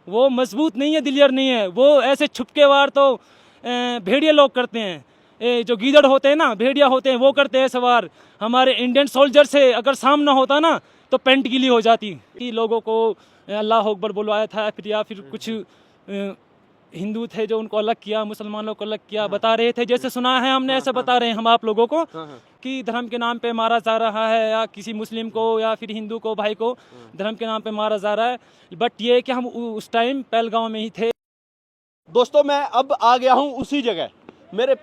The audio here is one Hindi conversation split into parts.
वो मजबूत नहीं है, दिलियर नहीं है। वो ऐसे छुपके वार तो भेड़िया लोग करते हैं, जो गीदड़ होते हैं ना, भेड़िया होते हैं, वो करते हैं सवार। हमारे इंडियन सोल्जर से अगर सामना होता ना तो पेंट गीली हो जाती। कि लोगों को अल्लाह अकबर बुलवाया था, फिर या फिर कुछ हिंदू थे जो उनको अलग किया, मुसलमानों को अलग किया, बता रहे थे। जैसे सुना है हमने, ऐसे बता रहे हैं हम आप लोगों को कि धर्म के नाम पे मारा जा रहा है, या किसी मुस्लिम को या फिर हिंदू को, भाई को धर्म के नाम पे मारा जा रहा है। बट ये कि हम उस टाइम पहलगांव में ही थे। दोस्तों मैं अब आ गया हूं उसी जगह। मेरे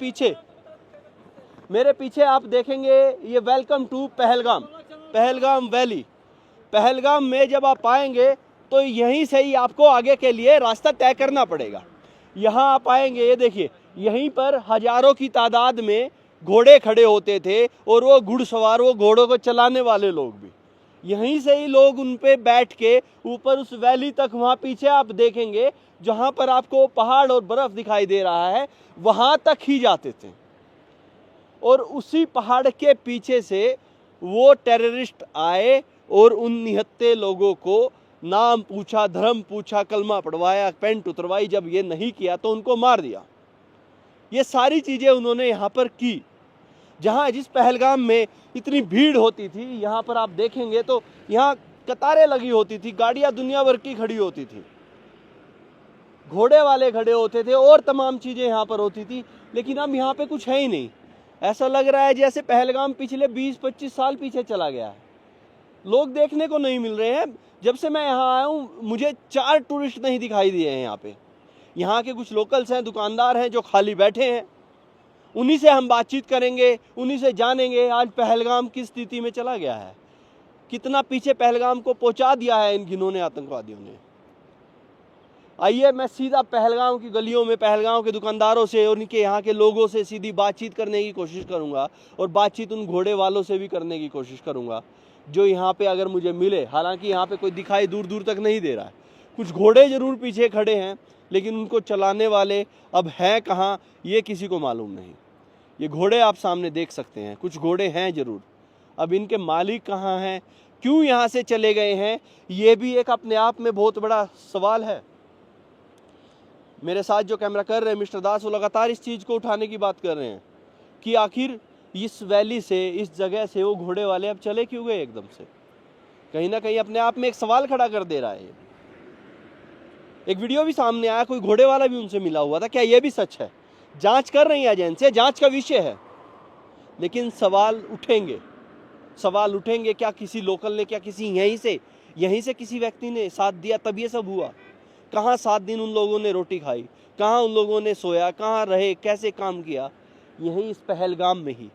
पीछे आप देखेंगे ये welcome to Pahalgam valley. Pahalgam में जब आप आएंगे तो यहीं से ही आपको आगे के लिए रास्ता तय करना पड़ेगा। यहाँ आप आएंगे, ये देखिए, यहीं पर हजारों की तादाद में घोड़े खड़े होते थे, और वो घुड़सवार, वो घोड़ों को चलाने वाले लोग भी यहीं से ही लोग उन पे बैठ के ऊपर उस वैली तक, वहाँ पीछे आप देखेंगे जहाँ पर आपको पहाड़ और बर्फ दिखाई दे रहा है, वहाँ तक ही जाते थे। और उसी पहाड़ के पीछे से वो टेररिस्ट आए और उन निहत्थे लोगों को नाम पूछा, धर्म पूछा, कलमा पढ़वाया, पेंट उतरवाई। जब ये नहीं किया तो उनको मार दिया। ये सारी चीज़ें उन्होंने यहाँ पर की। जिस पहलगाम में इतनी भीड़ होती थी, यहाँ पर आप देखेंगे तो यहाँ कतारें लगी होती थी, गाड़ियाँ दुनिया भर की खड़ी होती थी, घोड़े वाले खड़े होते थे, और तमाम चीज़ें यहाँ पर होती थी। लेकिन अब यहाँ पे कुछ है ही नहीं। ऐसा लग रहा है जैसे पहलगाम पिछले 20-25 साल पीछे चला गया है। लोग देखने को नहीं मिल रहे हैं। जब से मैं यहाँ आया हूँ मुझे 4 टूरिस्ट नहीं दिखाई दिए हैं यहाँ पे। यहाँ के कुछ लोकल्स हैं, दुकानदार हैं जो खाली बैठे हैं। उन्हीं से हम बातचीत करेंगे, उन्हीं से जानेंगे आज पहलगाम किस स्थिति में चला गया है, कितना पीछे पहलगाम को पहुँचा दिया है इन घिनौने आतंकवादियों ने। आइए मैं सीधा पहलगाम की गलियों में, पहलगाम के दुकानदारों से और उनके यहाँ के लोगों से सीधी बातचीत करने की कोशिश करूँगा, और बातचीत उन घोड़े वालों से भी करने की कोशिश करूँगा जो यहाँ पे अगर मुझे मिले। हालांकि यहाँ पे कोई दिखाई दूर दूर तक नहीं दे रहा है। कुछ घोड़े ज़रूर पीछे खड़े हैं, लेकिन उनको चलाने वाले अब हैं कहाँ ये किसी को मालूम नहीं। ये घोड़े आप सामने देख सकते हैं, कुछ घोड़े हैं ज़रूर। अब इनके मालिक कहाँ हैं, क्यों यहाँ से चले गए हैं, ये भी एक अपने आप में बहुत बड़ा सवाल है। मेरे साथ जो कैमरा कर रहे हैं मिस्टर दास, वो लगातार इस चीज़ को उठाने की बात कर रहे हैं कि आखिर इस वैली से, इस जगह से वो घोड़े वाले अब चले क्यों गए एकदम से। कहीं ना कहीं अपने आप में एक सवाल खड़ा कर दे रहा है। एक वीडियो भी सामने आया, कोई घोड़े वाला भी उनसे मिला हुआ था। क्या ये भी सच है? जांच कर रही है एजेंसियां, जांच का विषय है, लेकिन सवाल उठेंगे। क्या किसी लोकल ने, क्या किसी यहीं से किसी व्यक्ति ने साथ दिया तब ये सब हुआ? कहाँ 7 दिन उन लोगों ने रोटी खाई, कहाँ उन लोगों ने सोया, कहाँ रहे, कैसे काम किया? यहीं इस पहलगाम में ही,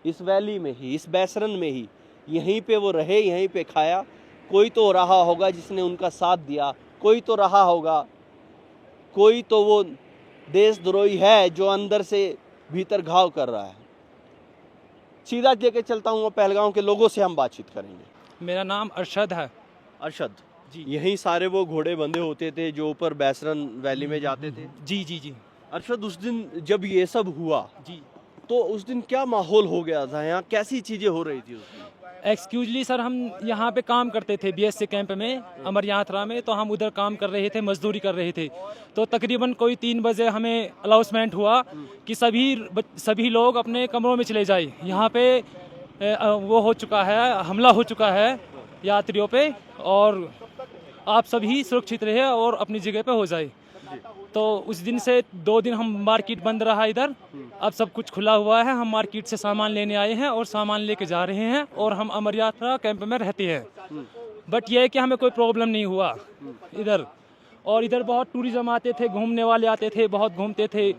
इस वैली में ही, इस बैसरन में ही, यहीं पे वो रहे, यहीं पे खाया। कोई तो रहा होगा जिसने उनका साथ दिया, कोई तो रहा होगा, कोई तो वो देशद्रोही है जो अंदर से भीतर घाव कर रहा है। सीधा लेके चलता हूँ, पहलगाम के लोगों से हम बातचीत करेंगे। मेरा नाम अरशद है। अरशद जी। यहीं सारे वो घोड़े बंधे होते थे जो ऊपर बैसरन वैली में जाते थे? जी जी जी अरशद, उस दिन जब ये सब हुआ जी। तो उस दिन क्या माहौल हो गया था यहाँ, कैसी चीजें हो रही थी उस दिन? एक्सक्यूजली सर, हम यहाँ पे काम करते थे BSc कैंप में, अमर यात्रा में। तो हम उधर काम कर रहे थे, मजदूरी कर रहे थे। तो तकरीबन कोई 3 बजे हमें अनाउंसमेंट हुआ कि सभी लोग अपने कमरों में चले जाए। यहाँ पे वो हो चुका है, हमला हो चुका है यात्रियों पे, और आप सभी सुरक्षित रहे और अपनी जगह पे हो जाए। तो उस दिन से 2 दिन हम मार्केट बंद रहा इधर। अब सब कुछ खुला हुआ है। हम मार्केट से सामान लेने आए हैं और सामान लेके जा रहे हैं, और हम अमर यात्रा कैंप में रहते हैं। बट ये है कि हमें कोई प्रॉब्लम नहीं हुआ इधर। और इधर बहुत टूरिज्म आते थे, घूमने वाले आते थे, बहुत घूमते थे।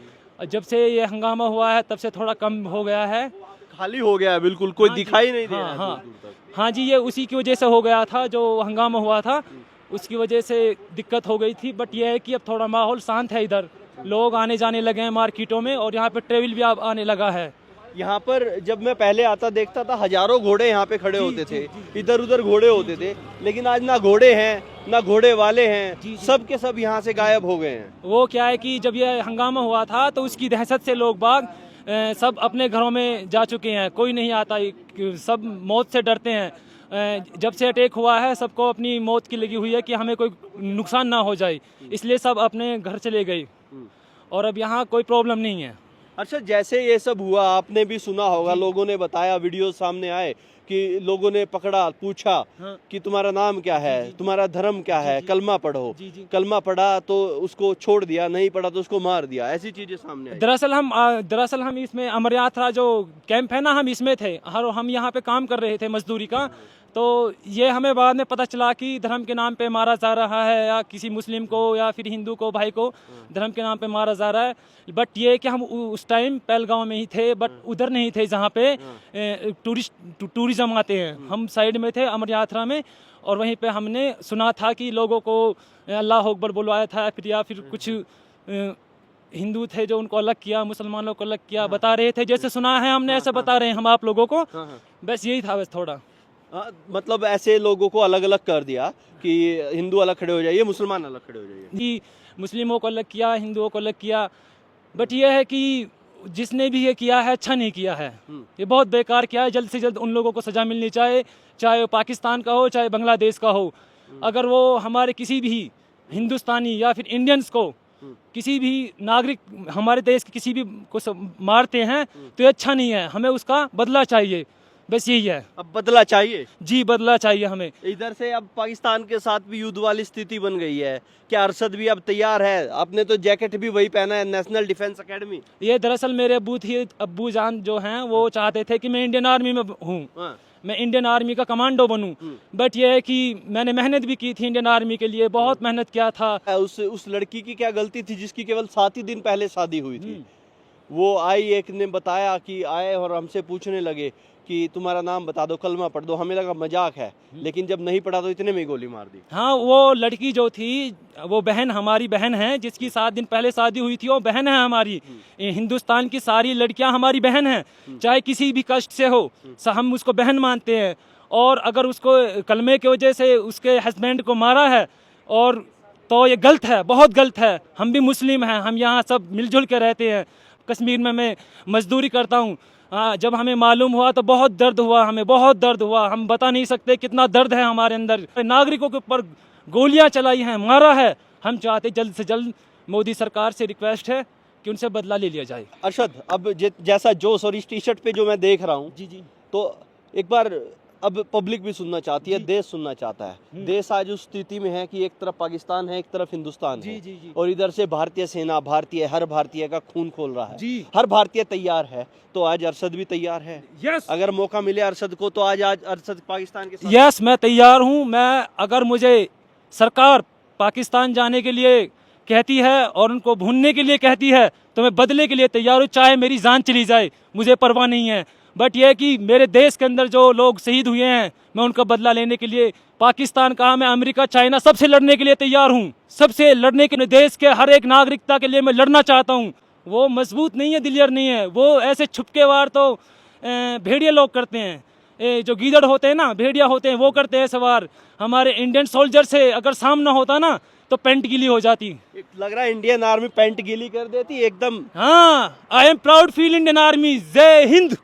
जब से ये हंगामा हुआ है तब से थोड़ा कम हो गया है, खाली हो गया है बिल्कुल, कोई दिखाई नहीं दे रहा है हाँ दूर दूर तक। हाँ जी, ये उसी की वजह से हो गया था, जो हंगामा हुआ था उसकी वजह से दिक्कत हो गई थी। बट यह है कि अब थोड़ा माहौल शांत है इधर, लोग आने जाने लगे हैं मार्केटों में, और यहाँ पे ट्रेवल भी अब आने लगा है। यहाँ पर जब मैं पहले आता देखता था हजारों घोड़े यहाँ पे खड़े होते थे, इधर उधर घोड़े होते थे, लेकिन आज ना घोड़े हैं ना घोड़े वाले हैं, सब के सब यहाँ से गायब हो गए हैं। वो क्या है कि जब ये हंगामा हुआ था तो उसकी दहशत से लोग बाग सब अपने घरों में जा चुके हैं, कोई नहीं आता, सब मौत से डरते हैं। जब से अटैक हुआ है सबको अपनी मौत की लगी हुई है कि हमें कोई नुकसान ना हो जाए, इसलिए सब अपने घर चले गए और अब यहाँ कोई प्रॉब्लम नहीं है। अच्छा, जैसे ये सब हुआ आपने भी सुना होगा, लोगों ने बताया, वीडियो सामने आए कि लोगों ने पकड़ा, पूछा हाँ। कि तुम्हारा नाम क्या है, तुम्हारा धर्म क्या है, कलमा पढ़ो। जी। कलमा पढ़ा तो उसको छोड़ दिया, नहीं पढ़ा तो उसको मार दिया, ऐसी चीजें सामने आई। दरअसल हम इसमें अमर यात्रा जो कैंप है ना, हम इसमें थे, हम यहाँ पे काम कर रहे थे मजदूरी का। तो ये हमें बाद में पता चला कि धर्म के नाम पे मारा जा रहा है, या किसी मुस्लिम को या फिर हिंदू को, भाई को धर्म के नाम पे मारा जा रहा है। बट ये कि हम उस टाइम पहलगांव में ही थे, बट उधर नहीं थे जहाँ पे टूरिज्म आते हैं। हम साइड में थे अमर यात्रा में, और वहीं पे हमने सुना था कि लोगों को अल्लाह अकबर बुलवाया था, फिर या फिर कुछ हिंदू थे जो उनको अलग किया, मुसलमानों को अलग किया, बता रहे थे, जैसे सुना है हमने ऐसे बता रहे हैं हम आप लोगों को। बस यही था, बस थोड़ा मतलब ऐसे लोगों को अलग अलग कर दिया कि हिंदू अलग खड़े हो जाइए, मुसलमान अलग खड़े हो जाइए। जी, मुस्लिमों को अलग किया, हिंदुओं को अलग किया। बट ये है कि जिसने भी ये किया है अच्छा नहीं किया है, ये बहुत बेकार किया है। जल्द से जल्द उन लोगों को सज़ा मिलनी चाहिए, चाहे वो पाकिस्तान का हो चाहे बांग्लादेश का हो। अगर वो हमारे किसी भी हिंदुस्तानी या फिर इंडियंस को, किसी भी नागरिक हमारे देश के किसी भी को मारते हैं तो ये अच्छा नहीं है, हमें उसका बदला चाहिए। बस यही है, अब बदला चाहिए। जी बदला चाहिए हमें। इधर से अब पाकिस्तान के साथ भी युद्ध वाली स्थिति बन गई है, क्या अरशद भी अब तैयार है? आपने तो जैकेट भी वही पहना है, नेशनल डिफेंस एकेडमी। ये दरअसल मेरे अब्बू जान जो हैं वो चाहते थे कि मैं इंडियन आर्मी में हूँ, मैं इंडियन आर्मी का कमांडो बनूं। बट ये है कि मैंने मेहनत भी की थी इंडियन आर्मी के लिए, बहुत मेहनत किया था। उस लड़की की क्या गलती थी जिसकी केवल 7 ही दिन पहले शादी हुई थी? वो आई, एक ने बताया कि आए और हमसे पूछने लगे कि तुम्हारा नाम बता दो, कलमा पढ़ दो। हमें लगा मजाक है, लेकिन जब नहीं पढ़ा तो इतने में ही गोली मार दी। हाँ, वो लड़की जो थी वो बहन, हमारी बहन है, जिसकी 7 दिन पहले शादी हुई थी, वो बहन है हमारी। हिंदुस्तान की सारी लड़कियां हमारी बहन हैं, चाहे किसी भी कष्ट से हो, हम उसको बहन मानते हैं। और अगर उसको कलमे की वजह से उसके हस्बैंड को मारा है और तो ये गलत है, बहुत गलत है। हम भी मुस्लिम हैं, हम यहाँ सब मिलजुल के रहते हैं। कश्मीर में मैं मजदूरी करता हूँ। जब हमें मालूम हुआ तो बहुत दर्द हुआ, हमें बहुत दर्द हुआ, हम बता नहीं सकते कितना दर्द है हमारे अंदर। नागरिकों के ऊपर गोलियां चलाई हैं, मारा है। हम चाहते जल्द से जल्द, मोदी सरकार से रिक्वेस्ट है कि उनसे बदला ले लिया जाए। अरशद, अब जैसा जोश और इस टी शर्ट पे जो मैं देख रहा हूँ, जी तो एक बार अब पब्लिक भी सुनना चाहती है, देश सुनना चाहता है। देश आज उस स्थिति में है कि एक तरफ पाकिस्तान है, एक तरफ हिंदुस्तान है। जी। और और इधर से भारतीय सेना, हर भारतीय का खून खोल रहा है। जी। हर भारतीय तैयार है, तो आज अरशद भी तैयार है। यस, अगर मौका मिले अरशद को तो आज अरशद पाकिस्तान के साथ। यस, मैं तैयार हूँ। मैं अगर मुझे सरकार पाकिस्तान जाने के लिए कहती है और उनको भूनने के लिए कहती है तो मैं बदले के लिए तैयार हूँ, चाहे मेरी जान चली जाए, मुझे परवाह नहीं है। बट यह कि मेरे देश के अंदर जो लोग शहीद हुए हैं, मैं उनका बदला लेने के लिए, पाकिस्तान कहा, मैं अमेरिका, चाइना, सबसे लड़ने के लिए तैयार हूँ। सबसे लड़ने के लिए, देश के हर एक नागरिकता के लिए मैं लड़ना चाहता हूँ। वो मजबूत नहीं है, दिलियर नहीं है, वो ऐसे छुपके वार तो भेड़िया लोग करते हैं। जो गीदड़ होते हैं ना, भेड़िया होते हैं, वो करते हैं सवार। हमारे इंडियन सोल्जर से अगर सामना होता ना तो पेंट गीली हो जाती। लग रहा है इंडियन आर्मी पेंट गीली कर देती एकदम। हाँ, I am proud feel Indian army. जय हिंद,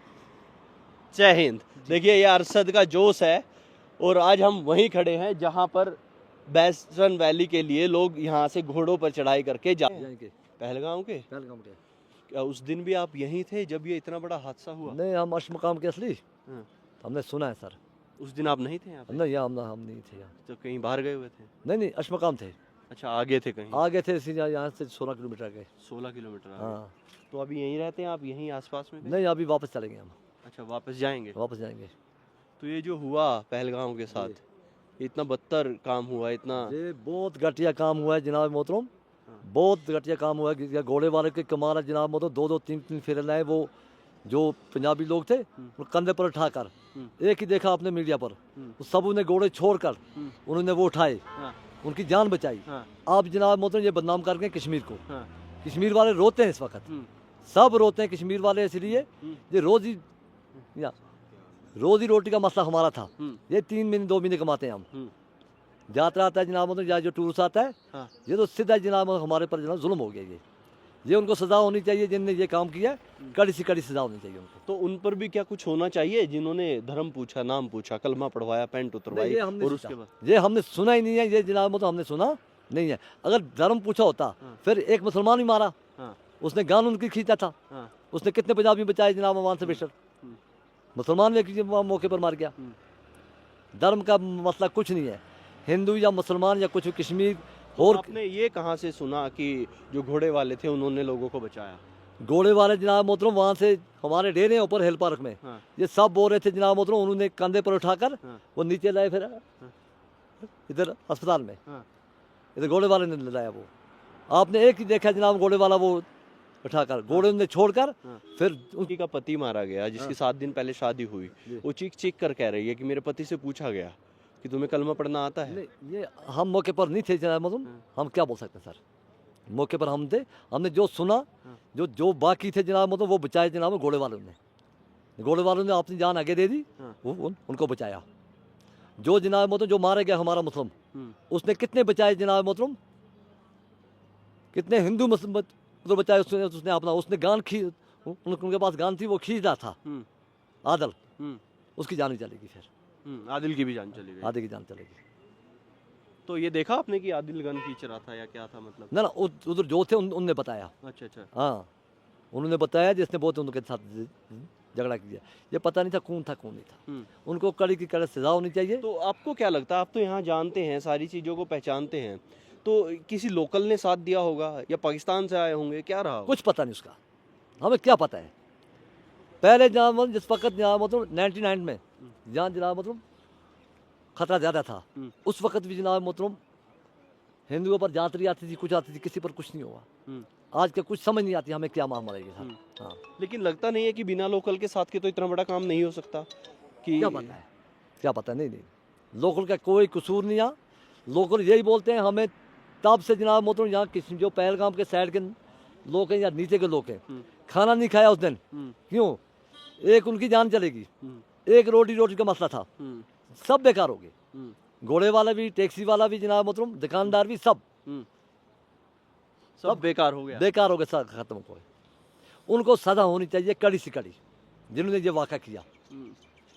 जय हिंद। देखिए, ये अरशद का जोश है, और आज हम वहीं खड़े हैं जहां पर वेस्टर्न वैली के लिए लोग यहाँ से घोड़ों पर चढ़ाई करके जाएंगे। पहलगाम के क्या उस दिन भी आप यहीं थे जब ये इतना बड़ा हादसा हुआ? नहीं, हम अशमकाम के असली हमने सुना है सर। उस दिन आप नहीं थे यहाँ पे? नहीं, हम नहीं थे यहाँ। तो कहीं बाहर गए हुए थे? नहीं, अशमकाम थे। अच्छा, आगे थे कहीं? आगे थे, यहाँ से 16 किलोमीटर आगे। 16 किलोमीटर आगे। हाँ। तो अभी यहीं रहते हैं आप, यहीं आसपास में? नहीं, अभी वापस चलेंगे हम। अच्छा, वापस जाएंगे? वापस जाएंगे। तो ये जो हुआ पहलगाम के साथ, इतना बदतर काम हुआ, इतना ये बहुत घटिया काम हुआ है जनाब मोहतरम, बहुत घटिया काम हुआ है। घोड़े वाले के कमाल है जनाब मोहतरम, 2-2, 3-3 फेरे लाए। वो जो पंजाबी लोग थे वो कंधे पर उठाकर, एक ही देखा आपने मीडिया पर, सब उन्हें घोड़े छोड़कर उन्होंने वो उठाए, उनकी जान बचाई। आप जनाब मोहतरम ये बदनाम कर गए कश्मीर को। कश्मीर वाले रोते हैं इस वक्त, सब रोते हैं कश्मीर वाले, इसलिए ये रोजी रोटी का मसला हमारा था। ये 3 महीने 2 महीने कमाते हैं हम। यात्रा आता है जनाब मोहतरम, या जो टूरिस्ट आता है, ये तो सीधा जनाब हमारे पर जनाब जुल्म हो गया। ये ये उनको सजा होनी चाहिए, जिनने ये काम किया कड़ी से कड़ी सजा होनी चाहिए उनको। तो उन पर भी क्या कुछ होना चाहिए, जिन्होंने धर्म पूछा, नाम पूछा, कलमा पढ़वाया, पैंट उतरवाई, ये हमने और सोचा। उसके बाद ये हमने सुना ही नहीं है, ये जनाब तो हमने सुना नहीं है। अगर धर्म पूछा होता फिर एक मुसलमान ही मारा, हाँ उसने गान उनकी खींचा था, हाँ उसने कितने पंजाबी बचाए जनाब वहाँ से बेशर, मुसलमान ने किसी मौके पर मार गया। धर्म का मसला कुछ नहीं है, हिंदू या मुसलमान या कुछ कश्मीर और आपने ये कहाँ से सुना कि जो घोड़े वाले थे उन्होंने लोगों को बचाया? घोड़े वाले जनाब मोहतरम वहाँ से हमारे डेरे हैं ऊपर हिल पार्क में, हाँ। ये सब बोल रहे थे जनाब मोहतरम, उन्होंने कंधे पर उठाकर हाँ। वो नीचे लाए, फिर इधर अस्पताल में हाँ। इधर घोड़े वाले ने लाया। वो आपने एक ही देखा जनाब घोड़े वाला वो उठाकर, घोड़े ने छोड़कर फिर उनकी का पति मारा गया, जिसकी 7 दिन पहले शादी हुई, वो चीख चीख कर कह रही है कि मेरे पति से पूछा गया कि तुम्हें कलमा पढ़ना आता है? नहीं, ये हम मौके पर नहीं थे जनाब मोहतरम, हम क्या बोल सकते हैं सर, मौके पर हम थे, हमने जो सुना, जो बाकी थे जनाब मोहतरम वो बचाए जनाब घोड़े वालों ने, घोड़े वालों ने अपनी जान आगे दे दी, वो उनको बचाया। जो जनाब मोहतरम जो मारे गया हमारा मुस्लिम, उसने कितने बचाए जनाब मोहतरम, कितने हिंदू मुस्लिम तो बचाए उसने अपना, उसने गान उनके पास गान थी, वो खींच रहा था आदल, उसकी जान ही चलेगी, फिर आदिल की भी जान चली गई। आदि की जान चलेगी। तो ये देखा आपने कि आदिल गन खींच रहा था या क्या था, मतलब? ना उधर जो थे उनने बताया। अच्छा अच्छा। हाँ, उन्होंने बताया जिसने बहुत उनके साथ झगड़ा किया, ये पता नहीं था कौन था कौन नहीं था, उनको कड़ी की कड़ी सजा होनी चाहिए। तो आपको क्या लगता है, आप तो यहाँ जानते हैं, सारी चीज़ों को पहचानते हैं, तो किसी लोकल ने साथ दिया होगा या पाकिस्तान से आए होंगे, क्या रहा होगा? कुछ पता नहीं उसका, हमें क्या पता है। पहले जहाँ जिस वक्त जहाँ मतलब 99 में जहाँ जनाब मतलब खतरा ज़्यादा था, उस वक्त भी जनाब मोहतरम हिंदुओं पर जातरी आती थी, कुछ आती थी, किसी पर कुछ नहीं हुआ। आज के कुछ समझ नहीं आती हमें क्या मार मरेगी सर। हाँ, लेकिन लगता नहीं है कि बिना लोकल के साथ के तो इतना बड़ा काम नहीं हो सकता कि क्या पता है, क्या पता नहीं, लोकल का कोई कसूर नहीं है। लोकल यही बोलते हैं हमें तब से जनाब मोहतरम, यहाँ किसी जो पहलगाम के साइड के लोग हैं या नीचे के लोग हैं, खाना नहीं खाया उस दिन, क्यों? एक उनकी जान चलेगी, एक रोटी का मसला था, सब बेकार हो गए। घोड़े वाला भी, टैक्सी वाला भी जनाब मोहतरम, दुकानदार भी, सब बेकार हो गया, बेकार हो गए, सब खत्म हो गए। उनको सजा होनी चाहिए कड़ी से कड़ी, जिन्होंने ये वाक़ा किया।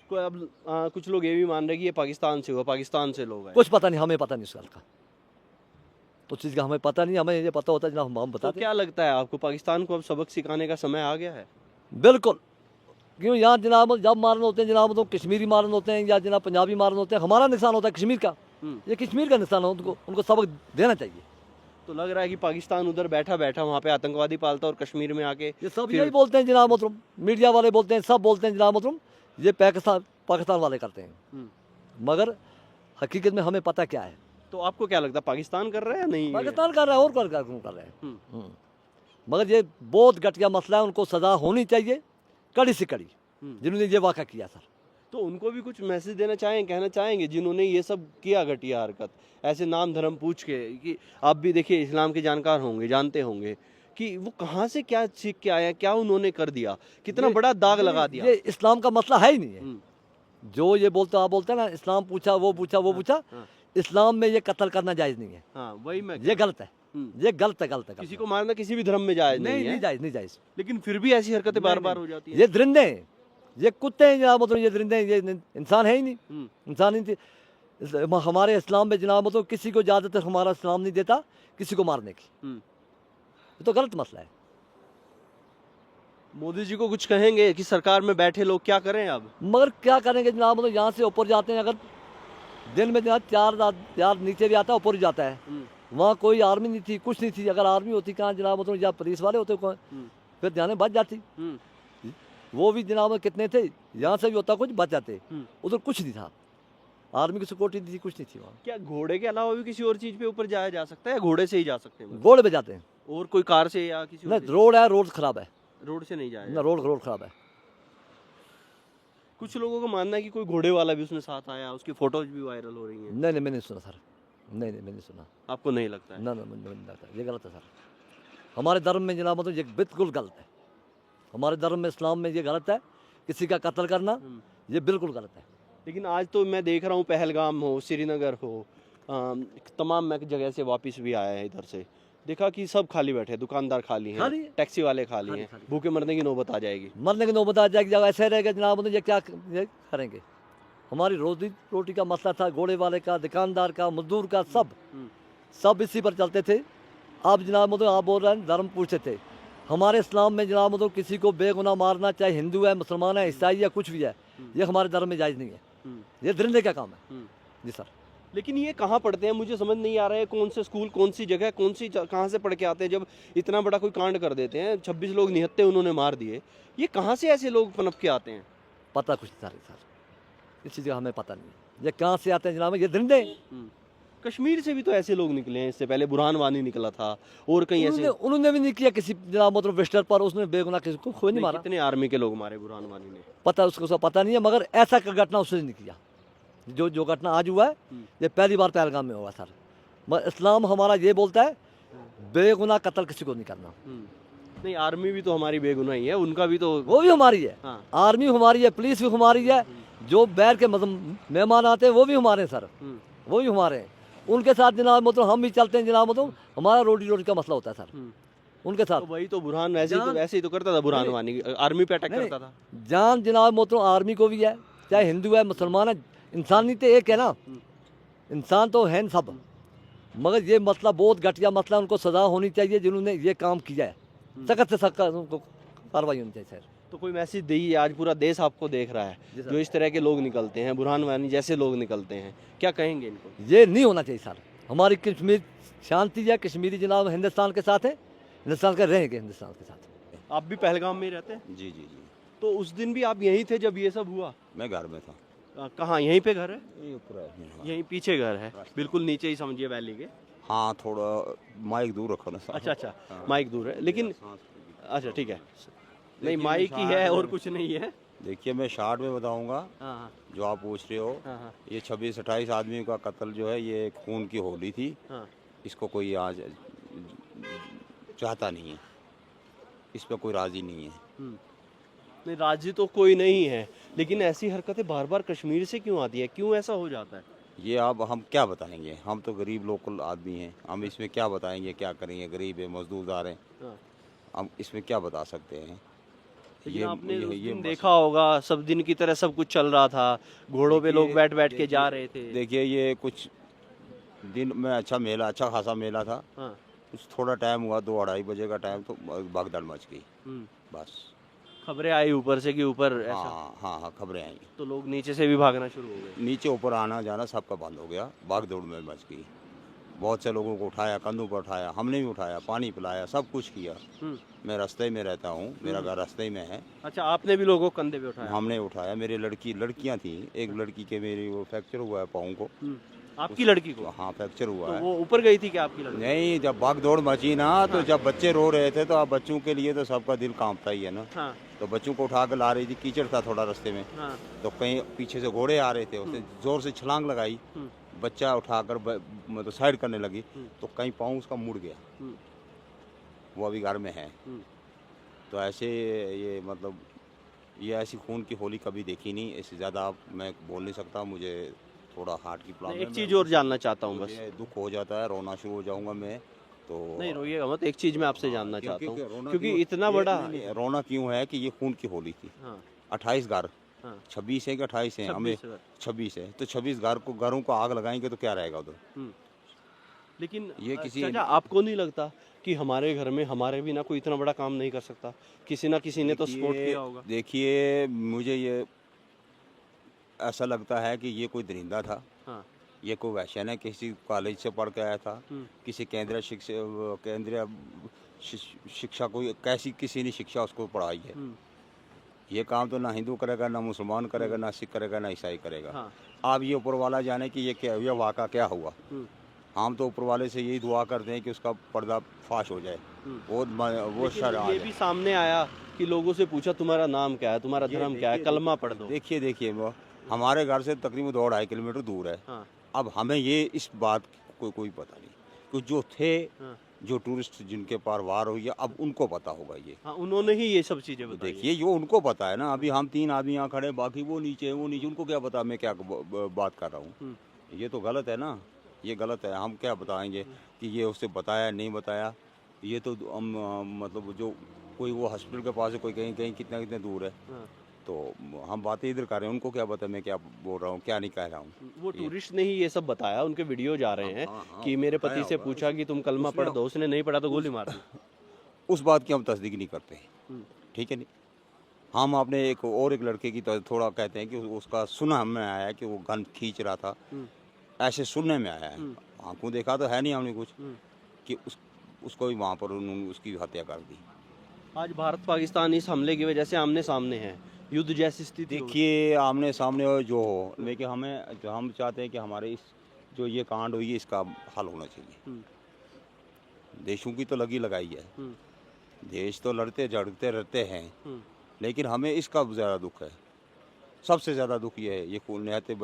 कोई अब कुछ लोग ये भी मान रहे कि ये पाकिस्तान से हुआ, पाकिस्तान से लोग आए। कुछ पता नहीं, हमें पता नहीं उस गल का, उस चीज़ का हमें पता नहीं, हमें ये पता होता है जनाब हम तो बताते। क्या लगता है आपको, पाकिस्तान को अब सबक सिखाने का समय आ गया है? बिल्कुल, क्यों यहाँ जनाब जब मारन होते हैं जनाब तो कश्मीरी मारन होते हैं या जनाब पंजाबी मारन होते हैं, हमारा नुकसान होता है कश्मीर का, ये कश्मीर का नुकसान है, उनको सबक देना चाहिए। तो लग रहा है कि पाकिस्तान उधर बैठा बैठा वहाँ पे आतंकवादी पालता और कश्मीर में आके ये सब यही बोलते हैं जनाब मोहतरम, मीडिया वाले बोलते हैं, सब बोलते हैं जनाब मोहतरम, ये पाकिस्तान वाले करते हैं, मगर हकीकत में हमें पता क्या है। तो आपको क्या लगता है, पाकिस्तान कर रहा है या नहीं? पाकिस्तान कर रहा है और कर रहा है, मगर ये बहुत घटिया मसला है, उनको सजा होनी चाहिए कड़ी से कड़ी, जिन्होंने ये वाक़ा किया सर। तो उनको भी कुछ मैसेज देना चाहेंगे, कहना चाहेंगे जिन्होंने ये सब किया घटिया हरकत, ऐसे नाम धर्म पूछ के, कि आप भी देखिए इस्लाम के जानकार होंगे, जानते होंगे कि वो कहाँ से क्या सीख के आया, क्या उन्होंने कर दिया, कितना बड़ा दाग लगा दिया। ये इस्लाम का मसला है ही नहीं है। जो ये बोलते आप बोलते हैं ना, इस्लाम पूछा वो पूछा, इस्लाम में ये कत्ल करना जायज़ नहीं है। हाँ, वही मैं, ये गलत है, ये गलत है। किसी को मारना किसी भी धर्म में जायज नहीं है, नहीं जायज़। लेकिन फिर भी ऐसी हरकतें बार बार हो जाती है। ये दरिंदे हैं, ये कुत्ते हैं जनाब मतलब, ये दरिंदे हैं, ये इंसान है ही नहीं, इंसान ही नहीं। हमारे इस्लाम में जनाब मतलब किसी को इजाज़त हमारा इस्लाम नहीं देता किसी को मारने की, ये तो गलत मसला है। मोदी जी को कुछ कहेंगे कि सरकार में बैठे लोग क्या करें अब? मगर क्या करेंगे जनाब मतलब, यहाँ से ऊपर जाते हैं, अगर दिन में जनाब 4 नीचे भी आता है, ऊपर ही जाता है, वहाँ कोई आर्मी नहीं थी, कुछ नहीं थी। अगर आर्मी होती कहाँ जनाब मतलब, या पुलिस वाले होते फिर जाने बच जाती। वो भी जनाब कितने थे, यहाँ से भी होता कुछ, बच जाते, उधर कुछ नहीं था, आर्मी की सिक्योरिटी थी, कुछ नहीं थी वहाँ। क्या घोड़े के अलावा भी किसी और चीज पे ऊपर जाया जा सकता है, घोड़े से ही जा सकते हैं? घोड़े पे जाते हैं, और कोई कार से या किसी ना रोड है, रोड खराब है, रोड से नहीं जाए ना रोड खराब है। कुछ लोगों का मानना है कि कोई घोड़े वाला भी उसमें साथ आया, उसकी फोटोज भी वायरल हो रही हैं। नहीं मैंने नहीं सुना सर, नहीं मैंने नहीं सुना। आपको नहीं लगता है? ना मुझे नहीं लगता, ये गलत है सर। हमारे धर्म में जनाब मतलब ये बिल्कुल गलत है, हमारे धर्म में इस्लाम में ये गलत है, किसी का कत्ल करना ये बिल्कुल गलत है। लेकिन आज तो मैं देख रहा हूँ पहलगाम हो, श्रीनगर हो, तमाम मैं जगह से वापस भी आया है इधर से, देखा कि सब खाली बैठे, दुकानदार खाली हैं, खाली है। टैक्सी वाले खाली खाली, हैं, खाली। भूखे मरने की नौबत आ जाएगी। मरने की नौबत आ जाएगी। जब ऐसे रहेगा जनाब मतलब ये क्या ये करेंगे। हमारी रोजी रोटी का मसला था, घोड़े वाले का, दुकानदार का, मजदूर का, सब इसी पर चलते थे। अब जनाब मतलब आप बोल रहे हैं धर्म पूछते थे। हमारे इस्लाम में जनाब मतलब किसी को बेगुनाह मारना, चाहे हिंदू है, मुसलमान है, ईसाई है, कुछ भी है, ये हमारे धर्म में जायज़ नहीं है। ये दरिंदे का काम है। जी सर। लेकिन ये कहाँ पढ़ते हैं, मुझे समझ नहीं आ रहा है। कौन से स्कूल, कौन सी जगह, कहाँ से पढ़ के आते हैं जब इतना बड़ा कोई कांड कर देते हैं। 26 लोग निहत्ते उन्होंने मार दिए। ये कहाँ से ऐसे लोग पनप के आते हैं? पता कुछ नहीं सर, इस चीज़ का हमें पता नहीं है। ये कहाँ से आते हैं जनाब, ये दरिंदे। कश्मीर से भी तो ऐसे लोग निकले हैं, इससे पहले बुरहान वानी निकला था और कहीं ऐसे। उन्होंने भी नहीं किया किसी जनाब मतलब वेस्टर पर, उसने बेगुनाह किसी को कोई नहीं मारा। कितने आर्मी के लोग मारे बुरहान वानी ने? पता उसको सब पता नहीं है, मगर ऐसा घटना उसने नहीं किया। जो घटना आज हुआ है ये पहली बार पहलगाम में हुआ सर। मगर इस्लाम हमारा ये बोलता है बेगुनाह कत्ल किसी को नहीं करना। नहीं, आर्मी भी तो हमारी बेगुनाही है, उनका भी तो। वो भी हमारी है। हाँ। आर्मी हमारी है, पुलिस भी हमारी है। जो बैर के मेहमान आते हैं वो भी हमारे हैं सर, वो भी हमारे हैं। उनके साथ जनाब मतलब हम भी चलते हैं जनाब मतलब हमारा रोटी का मसला होता है सर उनके साथ। तो वही तो बुरहान वैसे ही तो करता था, बुरहान वानी आर्मी पे अटैक करता था। जान जनाब मतलब आर्मी को भी है, चाहे हिंदू है, मुसलमान है, इंसानियत तो एक है ना। इंसान तो है सब, मगर ये मसला बहुत घटिया मसला। उनको सजा होनी चाहिए जिन्होंने ये काम किया है, सख्त से सख्त उनको कार्रवाई होनी चाहिए सर। तो कोई मैसेज दी, आज पूरा देश आपको देख रहा है, जो इस तरह के लोग निकलते हैं, बुरहान वानी जैसे लोग निकलते हैं, क्या कहेंगे इनको? ये नहीं होना चाहिए सर। हमारी कश्मीर शांति है, कश्मीरी जनाब हिंदुस्तान के साथ है, हिंदुस्तान के रहेंगे हिंदुस्तान के साथ। आप भी पहलगाम में ही रहते हैं? जी जी जी। तो उस दिन भी आप यहीं थे जब ये सब हुआ? मैं घर में था। कहाँ, यहीं पे घर है? ये ऊपर है। यहीं पीछे घर है, बिल्कुल नीचे ही समझिए वैली के। हाँ, थोड़ा माइक दूर रखो ना। अच्छा, माइक दूर है, लेकिन अच्छा ठीक है। नहीं, माइक ही है और कुछ नहीं है। देखिए, मैं शॉर्ट में बताऊंगा हाँ जो आप पूछ रहे हो। हाँ ये 26-28 आदमी का कत्ल जो है, ये खून की होली थी। हाँ। इसको कोई आज चाहता नहीं है, इस पर कोई राजी नहीं है। नहीं, राजी तो कोई नहीं है, लेकिन ऐसी हरकतें बार बार कश्मीर से क्यों आती है? क्यों ऐसा हो जाता है? ये अब हम क्या बताएंगे, हम तो गरीब लोकल आदमी हैं, हम इसमें क्या बताएंगे, क्या करेंगे? गरीब है, मजदूरदार हैं, हाँ। हम इसमें क्या बता सकते हैं? लेकिन आपने उस दिन मसला- देखा होगा, सब दिन की तरह सब कुछ चल रहा था, घोड़ों पे लोग बैठ बैठ के जा रहे थे। देखिए, ये कुछ दिन में अच्छा खासा मेला था। हाँ। कुछ थोड़ा टाइम हुआ, 2-2:30 बजे का टाइम, तो भगदड़ मच गई। बस खबरें आई ऊपर से कि ऊपर ऐसा, हाँ, खबरें आई। तो लोग नीचे से भी भागना शुरू हो गए। नीचे ऊपर आना जाना सबका बंद हो गया, भागदौड़ में मच गई। बहुत से लोगों को उठाया, कंधों पर उठाया, हमने भी उठाया, पानी पिलाया, सब कुछ किया। मैं रास्ते में रहता हूँ, मेरा घर रास्ते में है। अच्छा, आपने भी लोगों को कंधे पे उठाया? हमने उठाया। मेरी लड़कियाँ थी, एक लड़की के मेरी वो फ्रैक्चर हुआ है पाँव को। आपकी लड़की को? हाँ, फ्रैक्चर हुआ तो है। वो ऊपर गई थी क्या आपकी लड़की? नहीं, जब भागदौड़ मची ना, तो जब बच्चे रो रहे थे, तो अब बच्चों के लिए तो सबका दिल कांपता ही है ना। हाँ। तो बच्चों को उठा कर ला रही थी, कीचड़ था थोड़ा रास्ते में। हाँ। तो कहीं पीछे से घोड़े आ रहे थे, उसने जोर से छलांग लगाई, बच्चा उठाकर मतलब साइड करने लगी, तो कहीं पाँव उसका मुड़ गया। वो अभी घर में है। तो ऐसे ये मतलब ये ऐसी खून की होली कभी देखी नहीं। इससे ज़्यादा मैं बोल नहीं सकता, मुझे थोड़ा हार्ट की प्रॉब्लम है। एक चीज़ और जानना चाहता हूँ, बस मुझे दुख हो जाता है, रोना शुरू हो जाऊंगा मैं तो। नहीं रोइएगा मत, एक चीज़ मैं आपसे जानना चाहता हूँ, क्योंकि क्यों- इतना बड़ा रोना क्यों है कि ये खून की होली थी। 28 घर, 26 है कि 28 है, हमें 26 है, तो 26 घरों को आग लगाएंगे तो क्या रहेगा उधर? लेकिन ये किसी चाचा, आपको नहीं लगता कि हमारे घर में हमारे बिना कोई इतना बड़ा काम नहीं कर सकता? किसी ना किसी ने तो सपोर्ट किया होगा। देखिए, मुझे ये ऐसा लगता है कि ये कोई दरिंदा था। ये कोई वैश्य है, किसी कॉलेज से पढ़ के आया था, किसी केंद्रीय शिक्षा कोई कैसी किसी ने शिक्षा उसको पढ़ाई है। ये काम तो ना हिंदू करेगा, ना मुसलमान करेगा, ना सिख करेगा, ना ईसाई करेगा। आप ये ऊपर वाला जाने कि ये वाक़ा क्या हुआ। हम तो ऊपर वाले से यही दुआ करते हैं कि उसका पर्दा फाश हो जाए, वो शर आ ये भी सामने आया कि लोगों से पूछा तुम्हारा नाम क्या है, तुम्हारा धर्म क्या है, कलमा पढ़ दो। देखिए वो हमारे घर से तकरीबन 2-2.5 किलोमीटर दूर है। अब हमें ये इस बात कोई पता नहीं, कुछ जो थे जो टूरिस्ट जिनके पार वार हुई है, अब उनको पता होगा ये। उन्होंने ही ये सब चीजें बताई। देखिए, ये उनको पता है ना। अभी हम 3 आदमी यहाँ खड़े, बाकी वो नीचे, उनको क्या पता मैं क्या बात कर रहा हूँ। ये तो गलत है ना। ये गलत है। हम क्या बताएंगे कि ये उससे बताया नहीं बताया, ये तो हम मतलब जो कोई वो हॉस्पिटल के पास है, कोई कहीं कहीं कितना कितने दूर है, तो हम बातें इधर कर रहे हैं, उनको क्या पता मैं क्या बोल रहा हूँ क्या नहीं कह रहा हूँ। वो टूरिस्ट ने ही ये सब बताया, उनके वीडियो जा रहे हैं कि मेरे पति से पूछा कि तुम कलमा पढ़ दो, उसने नहीं पढ़ा तो गोली मार दी। उस बात की हम तस्दीक नहीं करते, ठीक है नहीं। हम अपने एक लड़के की थोड़ा कहते हैं कि उसका सुना हमें आया है कि वो गन खींच रहा था, ऐसे सुनने में आया है, आंखों देखा तो है नहीं हमने कुछ, कि उसको भी वहाँ पर उन्होंने उसकी हत्या कर दी। आज भारत पाकिस्तान इस हमले की वजह से आमने सामने है, युद्ध जैसी स्थिति हो। देखिए आमने सामने हो जो हो, लेकिन हम चाहते हैं कि हमारे इस जो ये कांड हुई है इसका हल होना चाहिए। देशों की तो लगी लगाई है, देश तो लड़ते झड़कते रहते हैं, लेकिन हमें इसका ज़्यादा दुख है, सबसे ज़्यादा दुख ये है, ये निहत्ते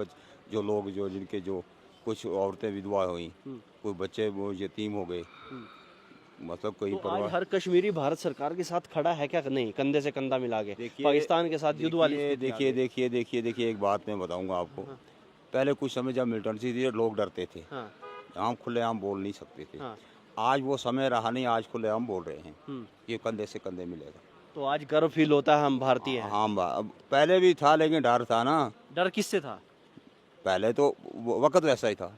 जो लोग जो जिनके जो कुछ औरतें विधवा हुई, कोई बच्चे वो यतीम हो गए, मतलब कोई तो आज हर कश्मीरी भारत सरकार के साथ खड़ा है क्या नहीं, कंधे से कंधा मिला के पाकिस्तान के साथ युद्ध वाली स्थिति आ गई। देखिए एक बात मैं बताऊंगा आपको। पहले कुछ समय जब मिलिटेंसी थी लोग डरते थे, हम खुलेआम बोल नहीं सकते थे। आज वो समय रहा नहीं, आज खुलेआम बोल रहे हैं, ये कंधे से कंधे मिलेगा। तो आज गर्व फील होता है हम भारतीय हैं। हाँ पहले भी था, लेकिन डर था ना। डर किससे था? पहले तो वक्त वैसा ही था,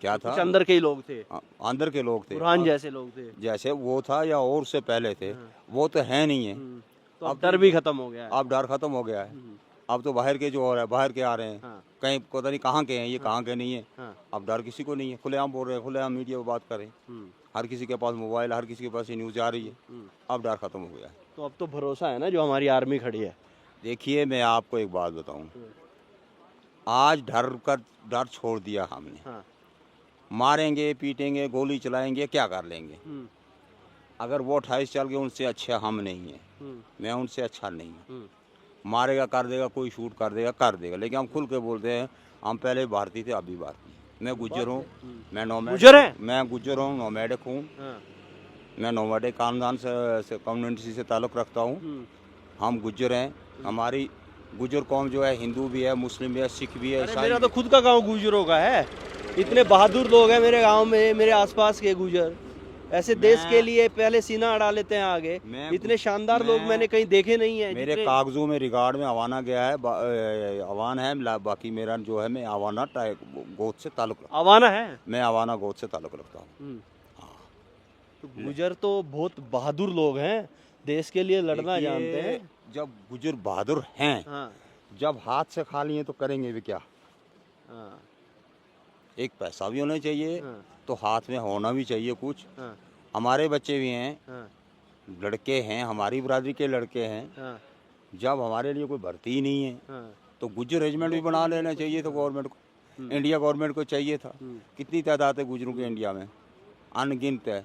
क्या था, कुछ अंदर के ही लोग थे, अंदर के लोग थे, बुरहान जैसे लोग थे, जैसे वो था या और से पहले थे, वो तो है नहीं है। तो अब डर भी खत्म हो गया है। अब डर खत्म हो गया है, अब तो बाहर के जो हो रहा है, बाहर के आ रहे हैं, कहीं पता नहीं कहाँ के हैं, ये कहाँ के नहीं है। अब डर किसी को नहीं है, खुलेआम बोल रहे हैं, खुलेआम मीडिया पर बात करें, हर किसी के पास मोबाइल, हर किसी के पास ये न्यूज़ आ रही है। अब डर खत्म हो गया है। तो अब तो भरोसा है ना जो हमारी आर्मी खड़ी है। देखिए मैं आपको एक बात बताऊं, आज डर छोड़ दिया हमने। मारेंगे पीटेंगे गोली चलाएंगे क्या कर लेंगे, अगर वो 28 साल के उनसे अच्छा हम नहीं है, मैं उनसे अच्छा नहीं हूँ। मारेगा कर देगा, कोई शूट कर देगा, लेकिन हम खुल के बोलते हैं हम पहले भारतीय थे अभी भारतीय। मैं गुज्जर हूँ, मैं गुज्जर हूँ, नोमैडिक हूँ, मैं नोमैडिक खानदान से कम्युनिटी से ताल्लुक़ रखता हूँ। हम गुज्जर हैं, हमारी गुज्जर कौम जो है हिंदू भी है, मुस्लिम भी है, सिख भी है, ईसाई। मेरा तो खुद का गांव गुज्जरों का है, इतने बहादुर लोग हैं मेरे गांव में, मेरे आसपास के गुज्जर ऐसे देश के लिए पहले सीना अड़ा लेते हैं आगे। इतने शानदार लोग मैंने कहीं देखे नहीं है। मेरे कागजों में रिकॉर्ड में अवाना गया है, अवान है, बाकी मेरा जो है मैं अवाना गोद से ताल्लुक रखता हूं। अवाना है, मैं अवाना गोद से ताल्लुक रखता हूँ। तो गुज्जर तो बहुत बहादुर लोग हैं, देश के लिए लड़ना जानते हैं। जब गुज्जर बहादुर हैं, जब हाथ से खा लिए तो करेंगे भी क्या। एक पैसा भी होना चाहिए, तो हाथ में होना भी चाहिए कुछ। हमारे बच्चे भी हैं, लड़के हैं, हमारी बरादरी के लड़के हैं, जब हमारे लिए कोई भर्ती ही नहीं है तो गुज्जर रेजिमेंट भी बना लेना चाहिए था गवर्नमेंट को, इंडिया गवर्नमेंट को चाहिए था। कितनी तादाद है गुज्जरों की इंडिया में, अनगिनत है।